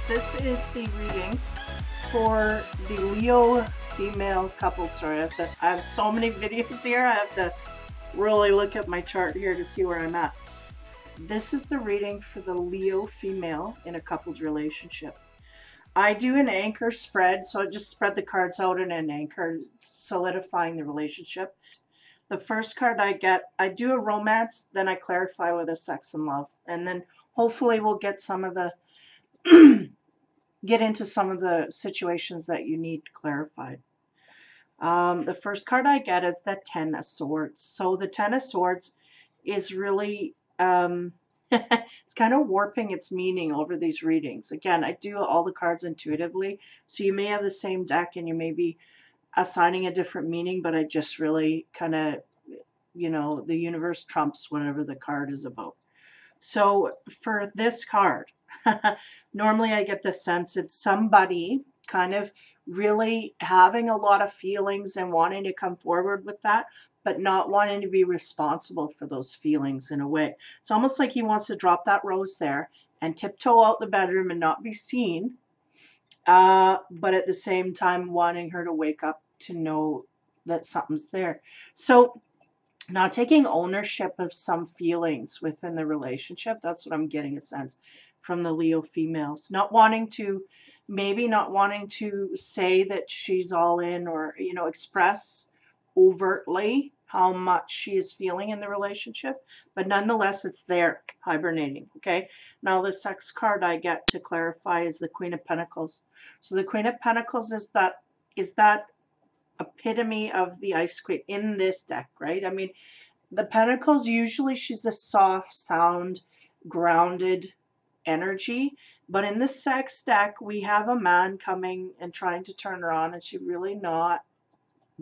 This is the reading for the Leo female couple. Sorry, I have so many videos here. I have to really look at my chart here to see where I'm at. This is the reading for the Leo female in a couple's relationship. I do an anchor spread, so I just spread the cards out in an anchor, solidifying the relationship. The first card I get, I do a romance, then I clarify with a sex and love, and then hopefully we'll get some of the get into some of the situations that you need clarified. The first card I get is the Ten of Swords. So the Ten of Swords is really, it's kind of warping its meaning over these readings. Again, I do all the cards intuitively, so you may have the same deck and you may be assigning a different meaning, but I just really kind of, you know, the universe trumps whatever the card is about. So for this card, normally I get the sense it's somebody kind of really having a lot of feelings and wanting to come forward with that, but not wanting to be responsible for those feelings in a way. It's almost like he wants to drop that rose there and tiptoe out the bedroom and not be seen, but at the same time wanting her to wake up to know that something's there. So not taking ownership of some feelings within the relationship. That's what I'm getting a sense from the Leo females. Not wanting to, maybe not wanting to say that she's all in, or, you know, express overtly how much she is feeling in the relationship, but nonetheless it's there, hibernating. Okay, now the sex card I get to clarify is the Queen of Pentacles. So the Queen of Pentacles is that epitome of the Ice Queen in this deck, right? I mean, the Pentacles, usually she's a soft, sound, grounded energy, but in the sex deck we have a man coming and trying to turn her on, and she really not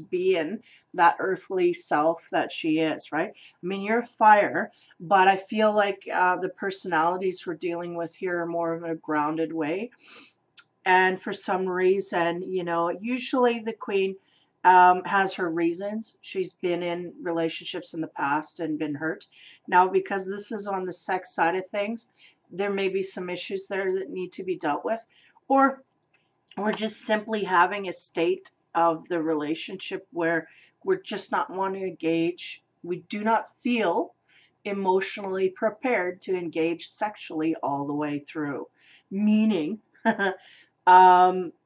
being that earthly self that she is, right? I mean, you're fire, but I feel like the personalities we're dealing with here are more of a grounded way. And for some reason, you know, usually the Queen has her reasons. She's been in relationships in the past and been hurt. Now, because this is on the sex side of things, there may be some issues there that need to be dealt with, or we're just simply having a state of the relationship where we're just not wanting to engage. We do not feel emotionally prepared to engage sexually all the way through, meaning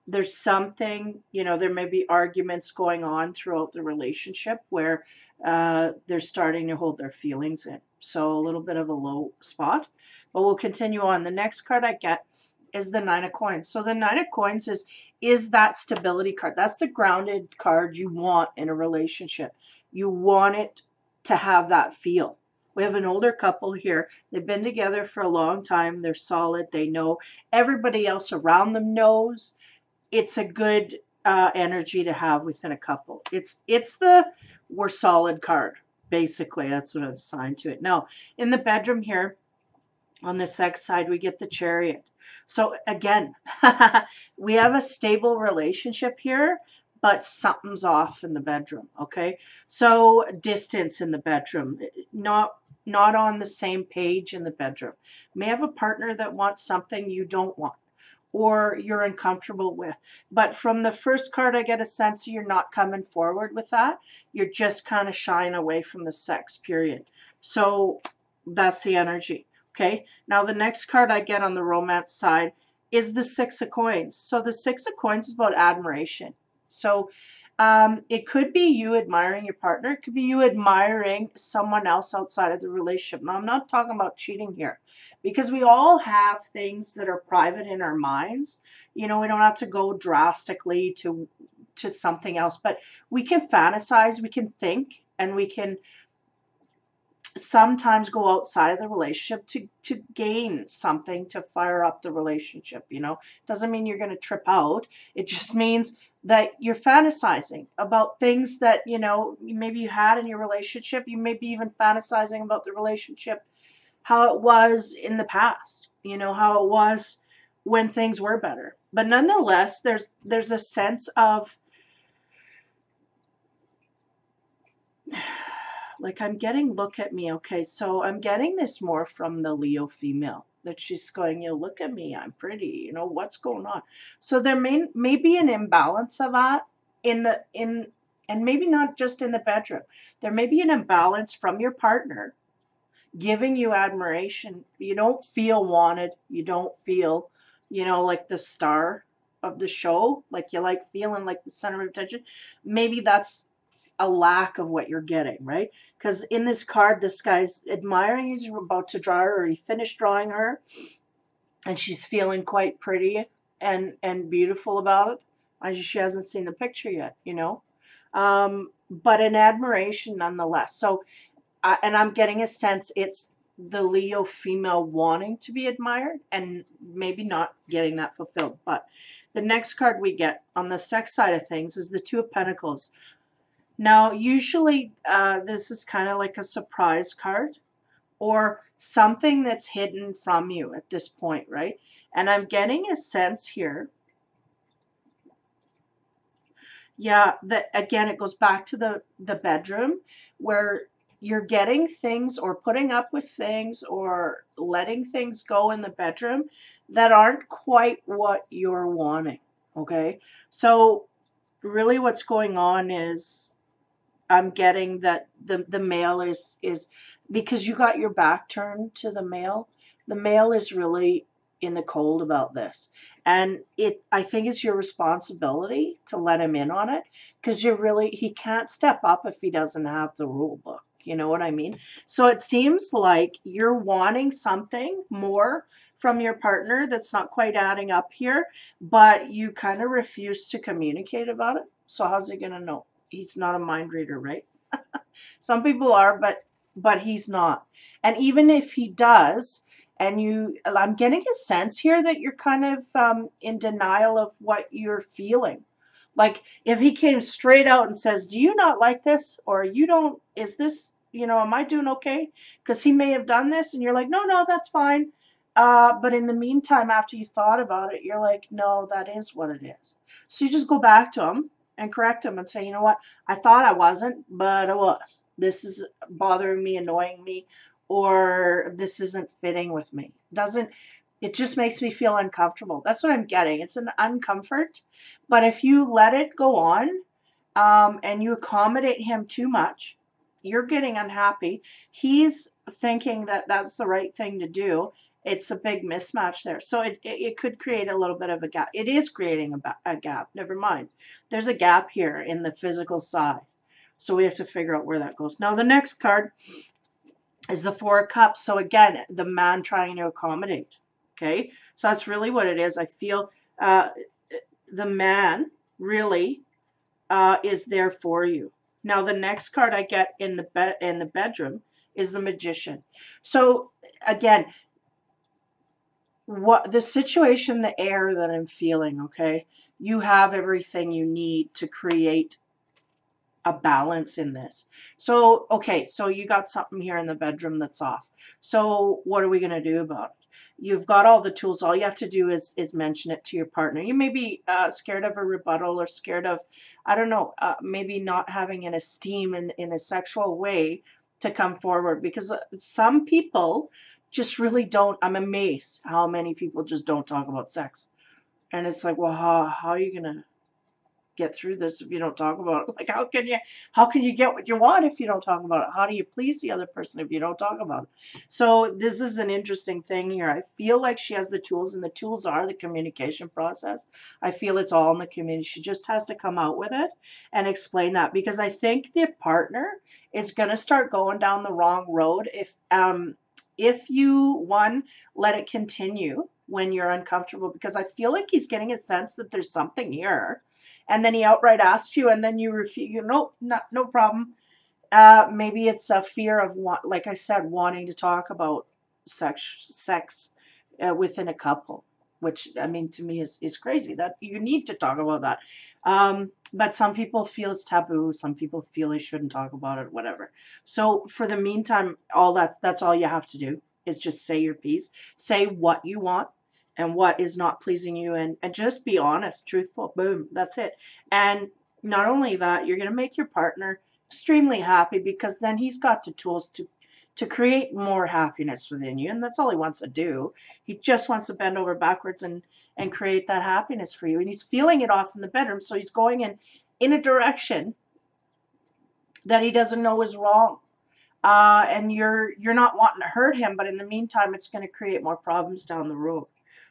there's something, you know, there may be arguments going on throughout the relationship where they're starting to hold their feelings in. So a little bit of a low spot, but we'll continue on. The next card I get is the Nine of Coins. So the Nine of Coins is that stability card. That's the grounded card you want in a relationship. You want it to have that feel. We have an older couple here. They've been together for a long time. They're solid. They know. Everybody else around them knows. It's a good energy to have within a couple. It's the we're solid card. Basically, that's what I've assigned to it. Now, in the bedroom here, on the sex side, we get the Chariot. So again, we have a stable relationship here, but something's off in the bedroom, okay? So distance in the bedroom, not on the same page in the bedroom. You may have a partner that wants something you don't want, or you're uncomfortable with. But from the first card, I get a sense you're not coming forward with that. You're just kind of shying away from the sex, period. So that's the energy. Okay, now the next card I get on the romance side is the Six of Coins. So the Six of Coins is about admiration. So it could be you admiring your partner. It could be you admiring someone else outside of the relationship. Now, I'm not talking about cheating here, because we all have things that are private in our minds. You know, we don't have to go drastically to something else, but we can fantasize, we can think, and we can sometimes go outside of the relationship to gain something to fire up the relationship, you know. Doesn't mean you're going to trip out. It just means that you're fantasizing about things that, you know, maybe you had in your relationship. You may be even fantasizing about the relationship, how it was in the past, you know, how it was when things were better. But nonetheless, there's a sense of, like, I'm getting, look at me. Okay, so I'm getting this more from the Leo female, that she's going, you know, look at me, I'm pretty, you know, what's going on? So there may be an imbalance of that and maybe not just in the bedroom. There may be an imbalance from your partner giving you admiration. You don't feel wanted. You don't feel, you know, like the star of the show, like you like feeling like the center of attention. Maybe that's a lack of what you're getting, right? Because in this card, this guy's admiring, he's about to draw her, or he finished drawing her, and she's feeling quite pretty and beautiful about it. She hasn't seen the picture yet, you know, but an admiration nonetheless. So, and I'm getting a sense it's the Leo female wanting to be admired and maybe not getting that fulfilled. But the next card we get on the sex side of things is the Two of Pentacles. Now, usually this is kind of like a surprise card or something that's hidden from you at this point, right? And I'm getting a sense here. Yeah, that again, it goes back to the bedroom where you're getting things or putting up with things or letting things go in the bedroom that aren't quite what you're wanting, okay? So really what's going on is I'm getting that the male is because you got your back turned to the male is really in the cold about this. And I think it's your responsibility to let him in on it, because he can't step up if he doesn't have the rule book. You know what I mean? So it seems like you're wanting something more from your partner that's not quite adding up here, but you kind of refuse to communicate about it. So how's he going to know? He's not a mind reader, right? Some people are, but he's not. And even if he does, and I'm getting a sense here that you're kind of in denial of what you're feeling. Like if he came straight out and says, do you not like this? Or you don't, is this, you know, am I doing okay? Because he may have done this and you're like, no, that's fine. But in the meantime, after you thought about it, you're like, no, that is what it is. So you just go back to him and correct him and say, you know what, I thought I wasn't, but I was. This is bothering me, annoying me, or this isn't fitting with me. It just makes me feel uncomfortable. That's what I'm getting. It's an uncomfort. But if you let it go on and you accommodate him too much, you're getting unhappy. He's thinking that that's the right thing to do. It's a big mismatch there. So it could create a little bit of a gap. It is creating a gap. Never mind. There's a gap here in the physical side. So we have to figure out where that goes. Now the next card is the Four of Cups. So again, the man trying to accommodate. Okay. So that's really what it is. I feel the man really is there for you. Now the next card I get in the bedroom is the Magician. So again, what the situation, the air that I'm feeling, okay, you have everything you need to create a balance in this. So, okay, so you got something here in the bedroom that's off. So what are we going to do about it? You've got all the tools. All you have to do is mention it to your partner. You may be scared of a rebuttal or scared of, I don't know, maybe not having an esteem in a sexual way to come forward, because some people just really don't. I'm amazed how many people just don't talk about sex. And it's like, well, how are you going to get through this if you don't talk about it? Like, how can you get what you want if you don't talk about it? How do you please the other person if you don't talk about it? So this is an interesting thing here. I feel like she has the tools, and the tools are the communication process. I feel it's all in the community. She just has to come out with it and explain that, because I think the partner is going to start going down the wrong road if you let it continue when you're uncomfortable, because I feel like he's getting a sense that there's something here. And then he outright asks you, and then you refuse. No problem. Maybe it's a fear of like I said, wanting to talk about sex within a couple, which I mean to me is crazy. That you need to talk about that. But some people feel it's taboo. Some people feel they shouldn't talk about it. Whatever. So for the meantime, that's all you have to do is just say your piece, say what you want and what is not pleasing you, and just be honest, truthful. Boom, that's it. And not only that, you're gonna make your partner extremely happy because then he's got the tools to create more happiness within you, and that's all he wants to do. He just wants to bend over backwards and create that happiness for you, and he's feeling it off in the bedroom, so he's going in a direction that he doesn't know is wrong. And you're not wanting to hurt him, but in the meantime it's going to create more problems down the road.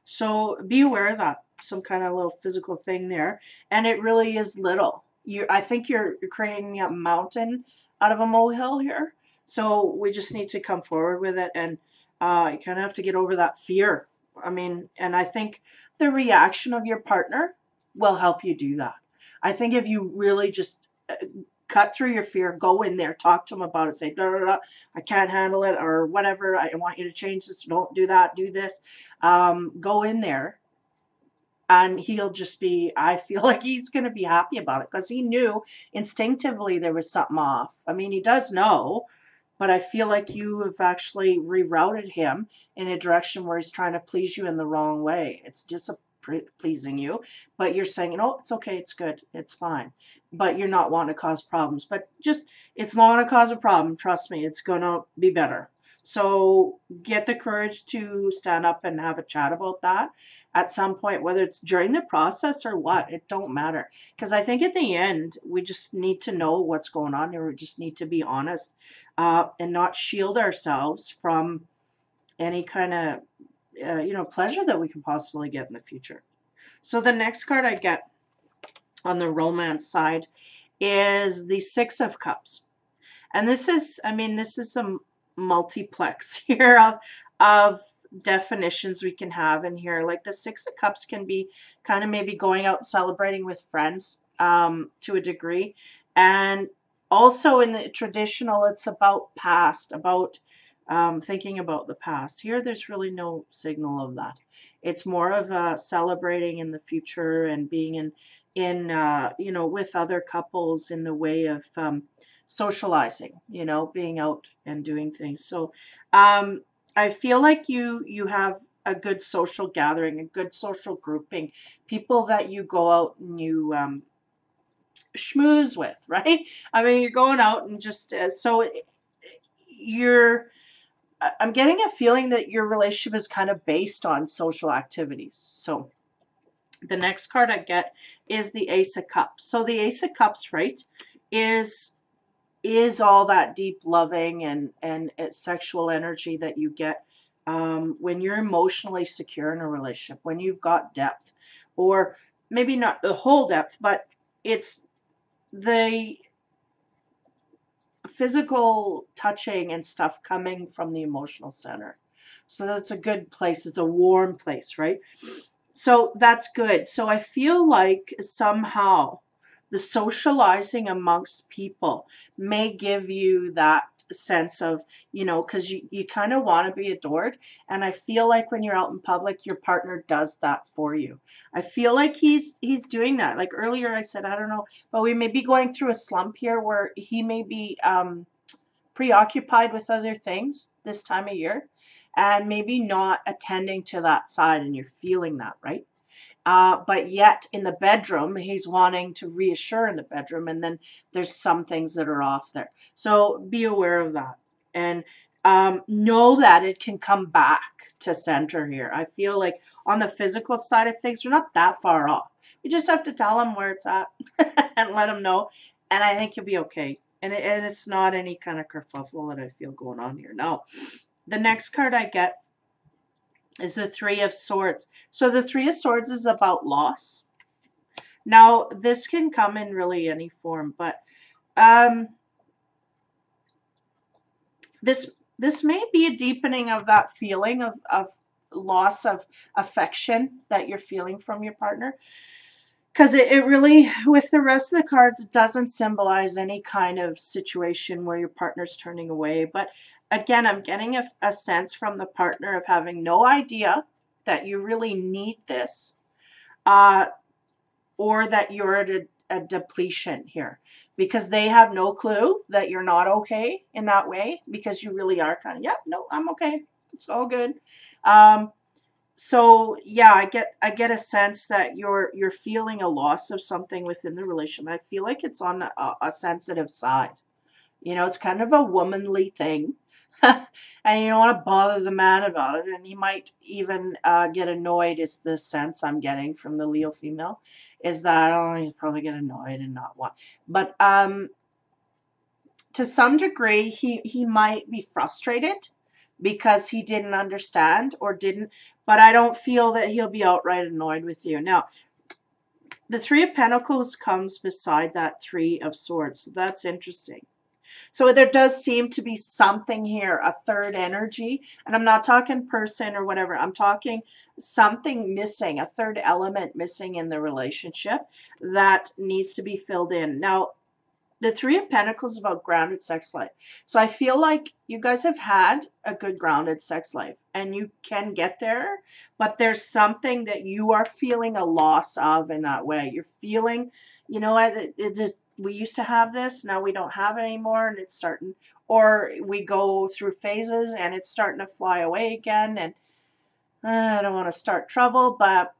So be aware of that, some kind of little physical thing there, and it really is little. I think you're creating a mountain out of a molehill here. So we just need to come forward with it, and you kind of have to get over that fear. I mean, and I think the reaction of your partner will help you do that. I think if you really just cut through your fear, go in there, talk to him about it, say, da, da, da, I can't handle it, or whatever, I want you to change this, don't do that, do this. Go in there, and he'll just be, I feel like he's going to be happy about it because he knew instinctively there was something off. I mean, he does know, but I feel like you have actually rerouted him in a direction where he's trying to please you in the wrong way. It's displeasing you, but you're saying, you know, it's okay, it's good, it's fine. But you're not wanting to cause problems. But just, it's not going to cause a problem. Trust me, it's going to be better. So get the courage to stand up and have a chat about that at some point, whether it's during the process or what, it don't matter. Because I think at the end, we just need to know what's going on here. We just need to be honest and not shield ourselves from any kind of, pleasure that we can possibly get in the future. So the next card I get on the romance side is the Six of Cups. And this is, I mean, this is a multiplex here of definitions we can have in here. Like the Six of Cups can be kind of maybe going out celebrating with friends to a degree. And also in the traditional, it's about past, about thinking about the past. Here, there's really no signal of that. It's more of celebrating in the future and being with other couples in the way of socializing, being out and doing things. So I feel like you have a good social gathering, a good social grouping, people that you go out and you schmooze with, right? I mean, you're going out and just I'm getting a feeling that your relationship is kind of based on social activities. So the next card I get is the Ace of Cups. So the Ace of Cups, right, is all that deep loving and sexual energy that you get when you're emotionally secure in a relationship, when you've got depth, or maybe not the whole depth, but it's the physical touching and stuff coming from the emotional center. So that's a good place. It's a warm place, right? So that's good. So I feel like somehow the socializing amongst people may give you that sense of, because you kind of want to be adored. And I feel like when you're out in public, your partner does that for you. I feel like he's doing that. Like earlier I said, I don't know, but we may be going through a slump here where he may be preoccupied with other things this time of year and maybe not attending to that side, and you're feeling that, right? But yet in the bedroom, he's wanting to reassure in the bedroom, and then there's some things that are off there. So be aware of that, and know that it can come back to center here. I feel like on the physical side of things, we're not that far off. We just have to tell him where it's at and let him know, and I think you'll be okay. And it's not any kind of kerfuffle that I feel going on here. No. The next card I get is the Three of Swords. So the Three of Swords is about loss. Now, this can come in really any form, but this may be a deepening of that feeling of loss of affection that you're feeling from your partner. Because it really, with the rest of the cards, it doesn't symbolize any kind of situation where your partner's turning away. But again, I'm getting a sense from the partner of having no idea that you really need this, or that you're at a depletion here. Because they have no clue that you're not okay in that way, because you really are kind of, yep, no, I'm okay. It's all good. So yeah, I get a sense that you're feeling a loss of something within the relationship. I feel like it's on a sensitive side. You know, it's kind of a womanly thing. And you don't want to bother the man about it. And he might even get annoyed, is the sense I'm getting from the Leo female. Is that, oh, he's probably get annoyed and not want. But to some degree, he might be frustrated because he didn't understand or didn't, but I don't feel that he'll be outright annoyed with you. Now, the Three of Pentacles comes beside that Three of Swords. So that's interesting. So there does seem to be something here, a third energy. And I'm not talking person or whatever. I'm talking something missing, a third element missing in the relationship that needs to be filled in. Now, the Three of Pentacles is about grounded sex life. So I feel like you guys have had a good grounded sex life and you can get there, but there's something that you are feeling a loss of in that way. You're feeling, you know, we used to have this, now we don't have it anymore, and it's starting, or we go through phases and it's starting to fly away again, and I don't want to start trouble, but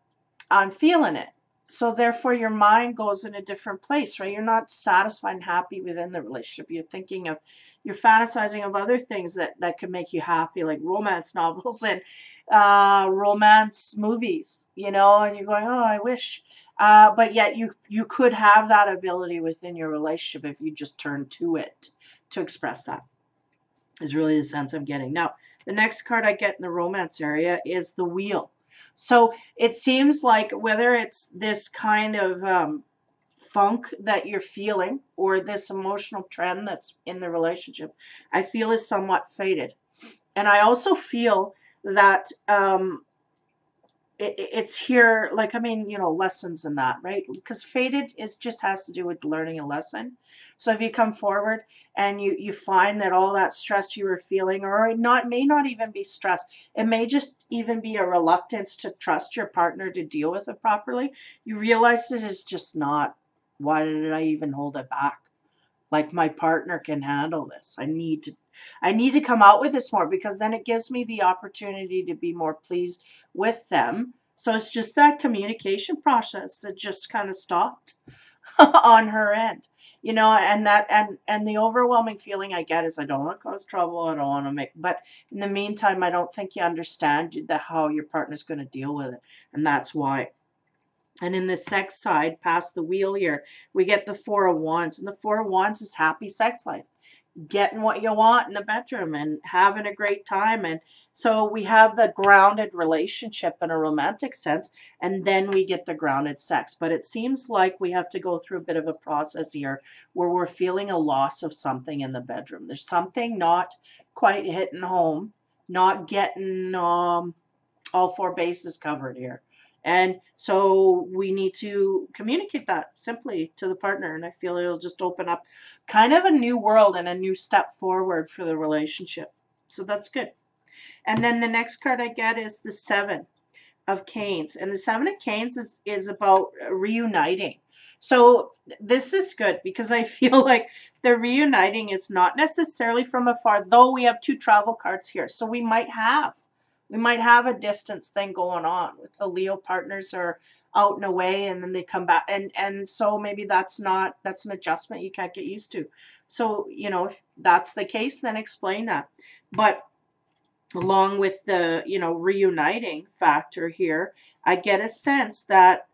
I'm feeling it. So therefore your mind goes in a different place, right? You're not satisfied and happy within the relationship. You're thinking of, you're fantasizing of other things that could make you happy, like romance novels and romance movies, you know, and you're going, oh, I wish. But yet you could have that ability within your relationship if you just turn to it to express that, is really the sense I'm getting. Now, the next card I get in the romance area is the Wheel. So it seems like whether it's this kind of funk that you're feeling or this emotional trend that's in the relationship, I feel is somewhat faded. And I also feel that it's here, like, I mean, you know, lessons in that, right? Because faded is just has to do with learning a lesson. So if you come forward and you find that all that stress you were feeling, or it may not even be stress, it may just even be a reluctance to trust your partner to deal with it properly. You realize it is just not, why did I even hold it back? Like, my partner can handle this. I need to come out with this more, because then it gives me the opportunity to be more pleased with them. So it's just that communication process that just kind of stopped on her end, you know, and the overwhelming feeling I get is I don't want to cause trouble. I don't want to make, but in the meantime, I don't think you understand how your partner's going to deal with it. And that's why. And in the sex side, past the Wheel here, we get the Four of Wands. And the Four of Wands is happy sex life. Getting what you want in the bedroom and having a great time. And so we have the grounded relationship in a romantic sense, and then we get the grounded sex. But it seems like we have to go through a bit of a process here where we're feeling a loss of something in the bedroom. There's something not quite hitting home, not getting all four bases covered here. And so we need to communicate that simply to the partner. And I feel it'll just open up kind of a new world and a new step forward for the relationship. So that's good. And then the next card I get is the Seven of Canes. And the Seven of Canes is about reuniting. So this is good because I feel like the reuniting is not necessarily from afar, though we have two travel cards here. So we might have a distance thing going on with the Leo partners are out and away, and then they come back, and so maybe that's an adjustment you can't get used to. So, you know, if that's the case, then explain that. But along with the, you know, reuniting factor here, I get a sense that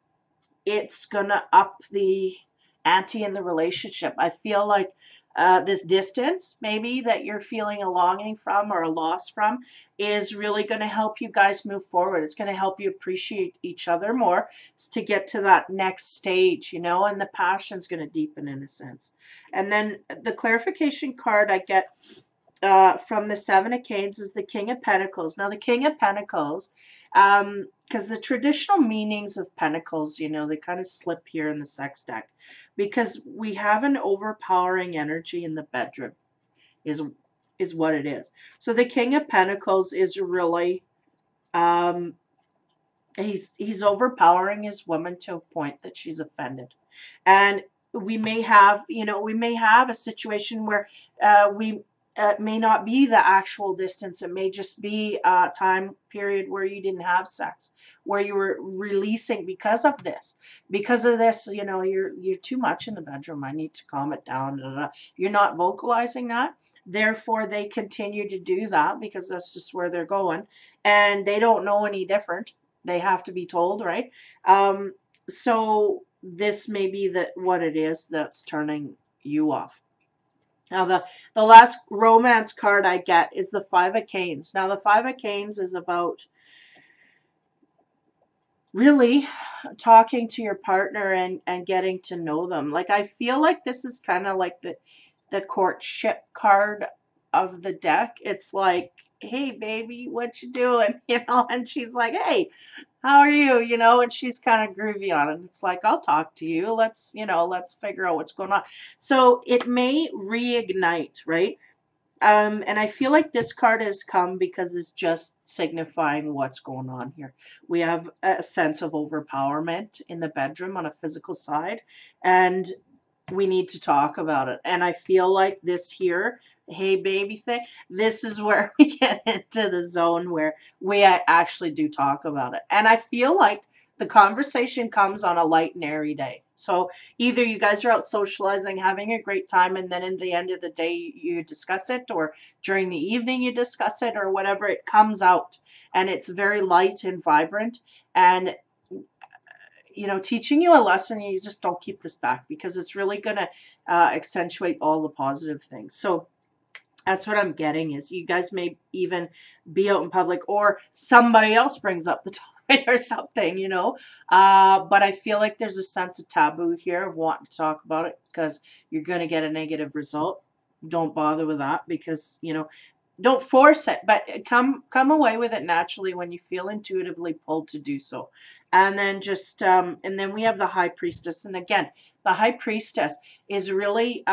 it's gonna up the ante in the relationship. I feel like this distance maybe that you're feeling a longing from or a loss from is really going to help you guys move forward. It's going to help you appreciate each other more to get to that next stage, you know, and the passion's going to deepen in a sense. And then the clarification card I get from the Seven of Canes is the King of Pentacles. Now the King of Pentacles because the traditional meanings of pentacles, you know, they kind of slip here in the sex deck, because we have an overpowering energy in the bedroom is what it is. So the King of Pentacles is really he's overpowering his woman to a point that she's offended. And we may have, you know, we may have a situation where we may not be the actual distance. It may just be a time period where you didn't have sex, where you were releasing because of this. Because of this, you know, you're too much in the bedroom. I need to calm it down. Da, da, da. You're not vocalizing that. Therefore, they continue to do that because that's just where they're going. And they don't know any different. They have to be told, right? So this may be what it is that's turning you off. Now, the last romance card I get is the Five of Canes. Now, the Five of Canes is about really talking to your partner and getting to know them. Like, I feel like this is kind of like the courtship card of the deck. It's like, hey, baby, what you doing? You know, and she's like, hey, how are you? You know, and she's kind of groovy on it. It's like, I'll talk to you. Let's, you know, let's figure out what's going on. So it may reignite, right? And I feel like this card has come because it's just signifying what's going on here. We have a sense of overpowerment in the bedroom on a physical side, and we need to talk about it. And I feel like this here, hey baby thing, this is where we get into the zone where we actually do talk about it. And I feel like the conversation comes on a light and airy day. So either you guys are out socializing, having a great time, and then in the end of the day you discuss it, or during the evening you discuss it, or whatever, it comes out. And it's very light and vibrant. And you know, teaching you a lesson, you just don't keep this back because it's really going to accentuate all the positive things. So that's what I'm getting, is you guys may even be out in public or somebody else brings up the topic or something, you know. But I feel like there's a sense of taboo here of wanting to talk about it because you're going to get a negative result. Don't bother with that because, you know, don't force it, but come away with it naturally when you feel intuitively pulled to do so. And then just and then we have the High Priestess. And again, the High Priestess is really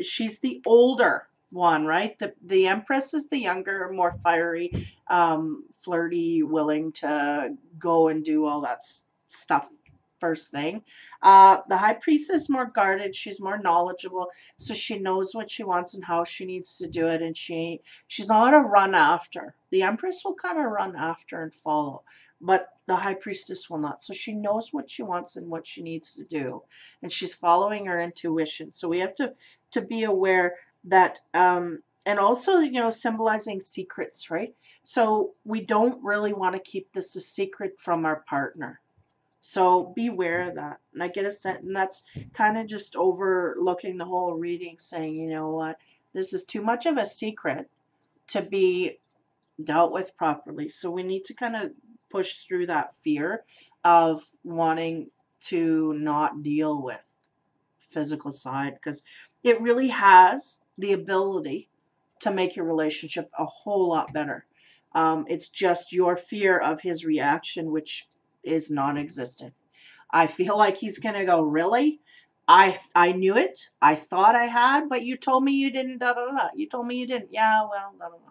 she's the older one, right? The Empress is the younger, more fiery, flirty, willing to go and do all that stuff first thing. The High Priestess is more guarded. She's more knowledgeable, so she knows what she wants and how she needs to do it, and she's not a run after. The Empress will kind of run after and follow, but the High Priestess will not. So she knows what she wants and what she needs to do, and she's following her intuition. So we have to be aware that, and also, you know, symbolizing secrets, right? So we don't really want to keep this a secret from our partner. So beware of that. And I get a sense, and that's kind of just overlooking the whole reading, saying, you know what, this is too much of a secret to be dealt with properly. So we need to kind of push through that fear of wanting to not deal with physical side, because it really has the ability to make your relationship a whole lot better. It's just your fear of his reaction, which is non-existent. I feel like he's gonna go, really? I knew it. I thought I had, but you told me you didn't. Da, da, da. You told me you didn't. Yeah, well, da, da, da.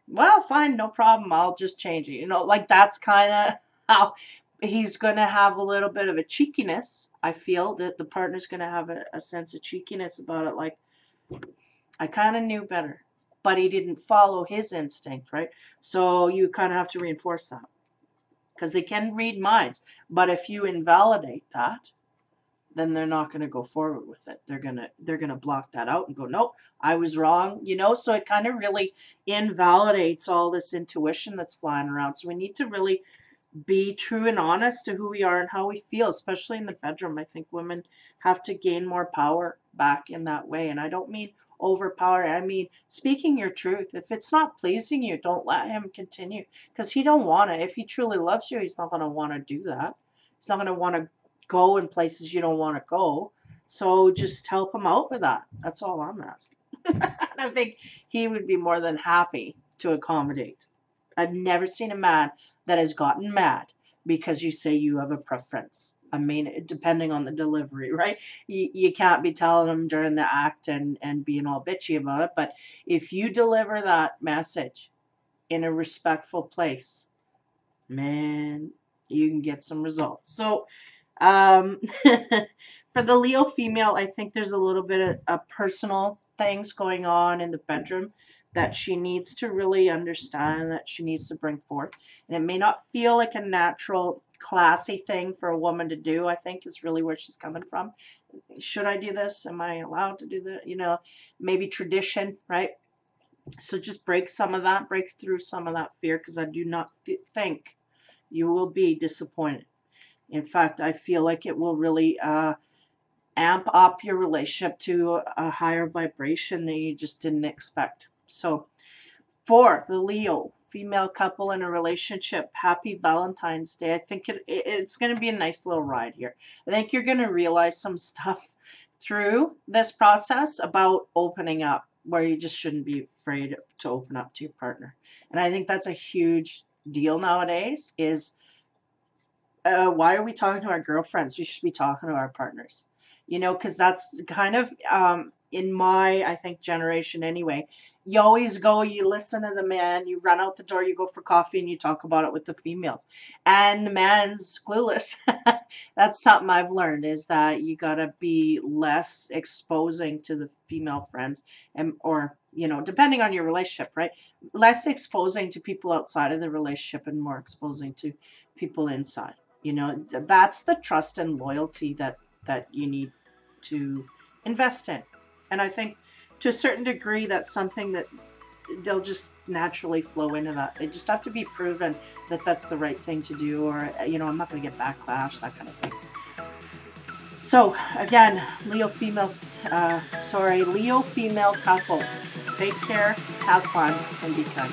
Well, fine, no problem. I'll just change it. You know, like that's kind of how he's gonna have a little bit of a cheekiness. I feel that the partner's gonna have a sense of cheekiness about it. Like, I kind of knew better, but he didn't follow his instinct, right? So you kind of have to reinforce that, because they can read minds. But if you invalidate that, then they're not going to go forward with it. They're gonna block that out and go, nope, I was wrong, you know. So it kind of really invalidates all this intuition that's flying around. So we need to really be true and honest to who we are and how we feel, especially in the bedroom. I think women have to gain more power back in that way. And I don't mean overpower. I mean speaking your truth. If it's not pleasing you, don't let him continue, because he don't want to. If he truly loves you, he's not going to want to do that. He's not going to want to go in places you don't want to go. So just help him out with that. That's all I'm asking. And I think he would be more than happy to accommodate. I've never seen a man that has gotten mad because you say you have a preference. I mean, depending on the delivery, right? You can't be telling them during the act and being all bitchy about it. But if you deliver that message in a respectful place, man, you can get some results. So, for the Leo female, I think there's a little bit of personal things going on in the bedroom that she needs to really understand, that she needs to bring forth. And it may not feel like a natural, classy thing for a woman to do, I think is really where she's coming from. Should I do this? Am I allowed to do that? You know, maybe tradition, right? So just break some of that, break through some of that fear, because I do not think you will be disappointed. In fact, I feel like it will really amp up your relationship to a higher vibration that you just didn't expect. So for the Leo female couple in a relationship, happy Valentine's Day. I think it's going to be a nice little ride here. I think you're going to realize some stuff through this process about opening up, where you just shouldn't be afraid to open up to your partner. And I think that's a huge deal nowadays is why are we talking to our girlfriends? We should be talking to our partners. You know, because that's kind of, in my, I think, generation anyway, you always go, you listen to the man, you run out the door, you go for coffee, and you talk about it with the females. And the man's clueless. That's something I've learned, is that you got to be less exposing to the female friends, and or, you know, depending on your relationship, right? Less exposing to people outside of the relationship and more exposing to people inside. You know, that's the trust and loyalty that you need to invest in. And I think to a certain degree, that's something that they'll just naturally flow into that. They just have to be proven that that's the right thing to do, or, you know, I'm not going to get backlash, that kind of thing. So again, Leo female couple, take care, have fun, and be kind.